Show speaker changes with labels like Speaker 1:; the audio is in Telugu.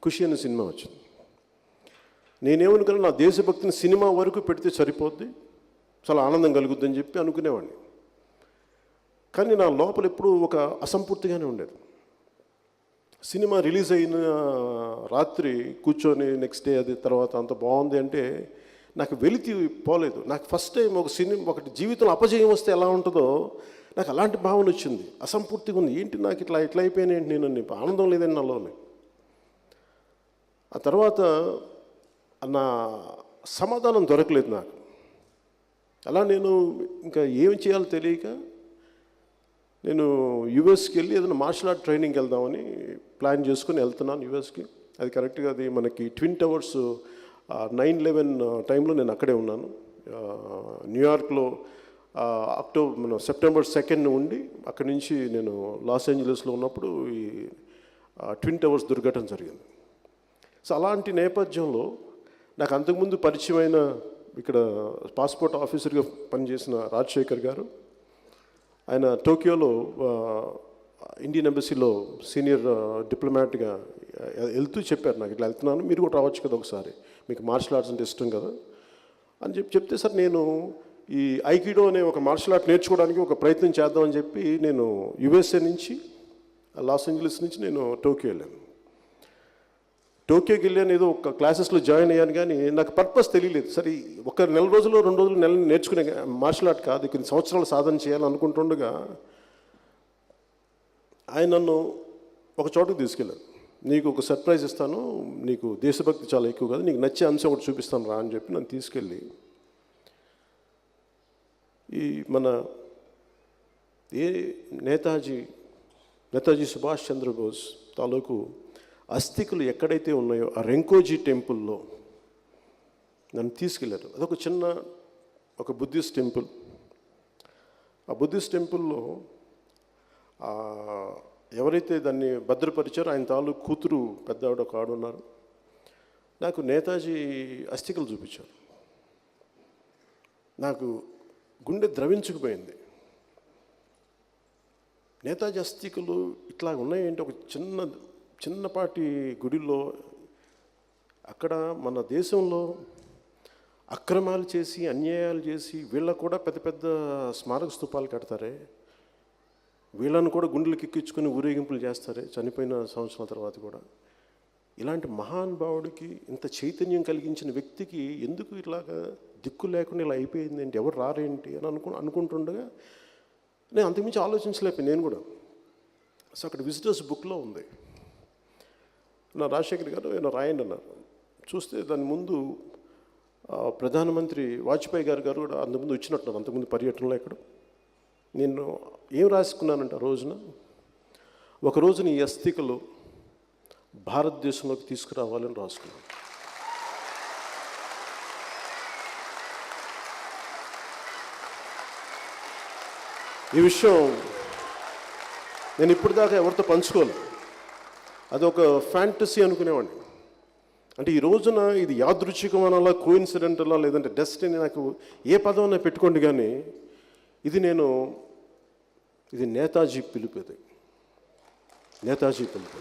Speaker 1: ఖుషి అనే సినిమా వచ్చింది. నేనేమనుకున్నా, నా దేశభక్తిని సినిమా వరకు పెడితే సరిపోద్ది, చాలా ఆనందం కలుగుద్దని చెప్పి అనుకునేవాడిని. కానీ నా లోపల ఎప్పుడూ ఒక అసంపూర్తిగానే ఉండేది. సినిమా రిలీజ్ అయిన రాత్రి కూర్చొని నెక్స్ట్ డే అది తర్వాత అంత బాగుంది అంటే నాకు వెలితి పోలేదు. నాకు ఫస్ట్ టైం ఒక సినిమా, ఒకటి జీవితంలో అపజయం వస్తే ఎలా ఉంటుందో నాకు అలాంటి భావన వచ్చింది. అసంపూర్తిగా ఉంది, ఏంటి నాకు ఇట్లా అయిపోయినా ఏంటి, నేను ఆనందం లేదని నాలోనే. ఆ తర్వాత నా సమాధానం దొరకలేదు నాకు. అలా నేను ఇంకా ఏం చేయాలో తెలియక నేను యుఎస్కి వెళ్ళి ఏదైనా మార్షల్ ఆర్ట్ ట్రైనింగ్కి వెళ్దామని ప్లాన్ చేసుకుని వెళ్తున్నాను యుఎస్కి. అది కరెక్ట్గా అది మనకి ట్విన్ టవర్స్ 9/11 టైంలో నేను అక్కడే ఉన్నాను. న్యూయార్క్లో సెప్టెంబర్ 2 ఉండి అక్కడి నుంచి నేను లాస్ ఏంజలస్లో ఉన్నప్పుడు ఈ ట్విన్ టవర్స్ దుర్ఘటన జరిగింది. సో అలాంటి నేపథ్యంలో నాకు అంతకుముందు పరిచయమైన ఇక్కడ పాస్పోర్ట్ ఆఫీసర్గా పనిచేసిన రాజశేఖర్ గారు, ఆయన టోక్యోలో ఇండియన్ ఎంబసీలో సీనియర్ డిప్లొమాట్గా వెళ్తూ చెప్పారు, నాకు ఇట్లా వెళ్తున్నాను, మీరు కూడా రావచ్చు కదా ఒకసారి, మీకు మార్షల్ ఆర్ట్స్ అంటే ఇష్టం కదా అని చెప్తే, సార్ నేను ఈ ఐకిడో అనే ఒక మార్షల్ ఆర్ట్ నేర్చుకోవడానికి ఒక ప్రయత్నం చేద్దామని చెప్పి నేను యుఎస్ఏ నుంచి లాస్ ఏంజలస్ నుంచి నేను టోక్యో వెళ్ళాను. టోక్యోకి వెళ్ళాను, ఏదో ఒక క్లాసెస్లో జాయిన్ అయ్యాను, కానీ నాకు పర్పస్ తెలియలేదు. సరే ఒక నెల రోజులు 2 రోజులు నేర్చుకునే మార్షల్ ఆర్ట్ కాదు, కొన్ని సంవత్సరాలు సాధన చేయాలని అనుకుంటుండగా ఆయన నన్ను ఒక చోటుకు తీసుకెళ్ళాను. నీకు ఒక సర్ప్రైజ్ ఇస్తాను, నీకు దేశభక్తి చాలా ఎక్కువ కదా, నీకు నచ్చే అంశం ఒకటి చూపిస్తాను రా అని చెప్పి నన్ను తీసుకెళ్ళి ఈ మన నేతాజీ సుభాష్ చంద్రబోస్ తాలూకు అస్థికులు ఎక్కడైతే ఉన్నాయో ఆ రెంకోజీ టెంపుల్లో నన్ను తీసుకెళ్ళారు. అదొక చిన్న ఒక బుద్ధిస్ట్ టెంపుల్. ఆ బుద్ధిస్ట్ టెంపుల్లో ఎవరైతే దాన్ని భద్రపరిచారో ఆయన తాలూకు కూతురు పెద్దవాడు ఒక ఆడున్నారు. నాకు నేతాజీ అస్థికలు చూపించారు. నాకు గుండె ద్రవించుకుపోయింది. నేతాజీ అస్థికలు ఇట్లా ఉన్నాయంటే ఒక చిన్నపాటి గుడిలో, అక్కడ మన దేశంలో అక్రమాలు చేసి అన్యాయాలు చేసి వీళ్ళకు కూడా పెద్ద పెద్ద స్మారక స్తూపాలు కడతారే, వీళ్ళను కూడా గుండెలకు ఎక్కించుకొని ఊరేగింపులు చేస్తారే చనిపోయిన సంవత్సరాల తర్వాత కూడా. ఇలాంటి మహానుభావుడికి, ఇంత చైతన్యం కలిగించిన వ్యక్తికి ఎందుకు ఇలాగా దిక్కు లేకుండా ఇలా అయిపోయింది ఏంటి, ఎవరు రారేంటి అని అనుకుంటుండగా నేను అంతకుమించి ఆలోచించలేకపోయి నేను కూడా. సో అక్కడ విజిటర్స్ బుక్లో ఉంది, నా రాజశేఖర్ గారు ఏమైనా రాయండి అన్నారు. చూస్తే దాని ముందు ప్రధానమంత్రి వాజ్పేయి గారు కూడా అంతకుముందు వచ్చినట్టున్నారు, అంతకుముందు పర్యటనలో ఎక్కడ. నేను ఏం రాసుకున్నానంటే, ఆ రోజున ఒక రోజున ఈ అస్థికలు భారతదేశంలోకి తీసుకురావాలని రాసుకున్నాను. ఈ విషయం నేను ఇప్పటిదాకా ఎవరితో పంచుకోలేదు, అదొక ఫ్యాంటసీ అనుకునేవాడిని. అంటే ఈ రోజున ఇది యాదృచ్ఛికం అనాలా, కోఇన్సిడెంటలా, లేదంటే డెస్టినీ, నాకు ఏ పదం అయినా పెట్టుకోండి, కానీ ఇది నేతాజీ పిలుపు, నేతాజీ పిలుపు.